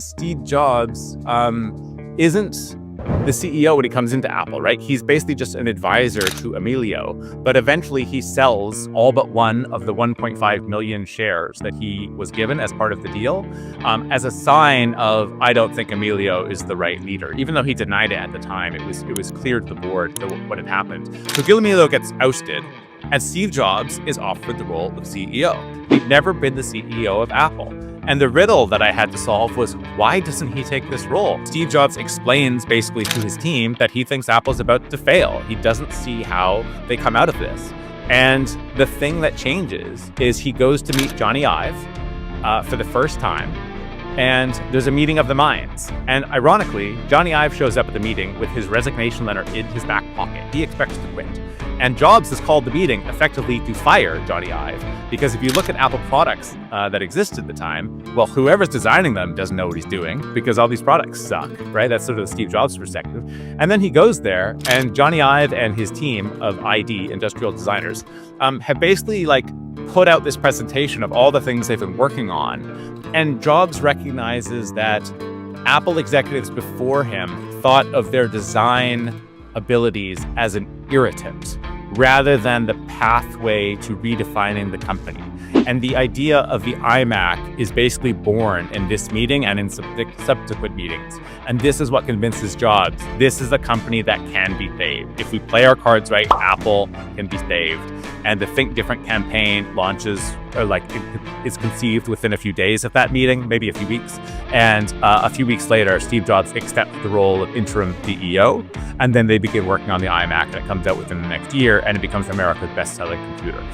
Steve Jobs isn't the CEO when he comes into Apple, right? He's basically just an advisor to Emilio, but eventually he sells all but one of the 1.5 million shares that he was given as part of the deal, as a sign of, I don't think Emilio is the right leader. Even though he denied it at the time, it was clear to the board what had happened. So Gil Emilio gets ousted, and Steve Jobs is offered the role of CEO. He'd never been the CEO of Apple. And the riddle that I had to solve was, why doesn't he take this role? Steve Jobs explains basically to his team that he thinks Apple's about to fail. He doesn't see how they come out of this. And the thing that changes is he goes to meet Johnny Ive for the first time. And there's a meeting of the minds. And ironically, Johnny Ive shows up at the meeting with his resignation letter in his back pocket. He expects to quit. And Jobs has called the meeting effectively to fire Johnny Ive, because if you look at Apple products that exist at the time, well, whoever's designing them doesn't know what he's doing, because all these products suck, right? That's sort of the Steve Jobs perspective. And then he goes there, and Johnny Ive and his team of ID, industrial designers, have basically put out this presentation of all the things they've been working on. And Jobs recognizes that Apple executives before him thought of their design abilities as an irritant rather than the pathway to redefining the company. And the idea of the iMac is basically born in this meeting and in subsequent meetings. And this is what convinces Jobs, this is a company that can be saved. If we play our cards right, Apple can be saved. And the Think Different campaign launches, is conceived within a few days of that meeting, maybe a few weeks. And a few weeks later, Steve Jobs accepts the role of interim CEO. And then they begin working on the iMac, and it comes out within the next year, and it becomes America's best-selling computer.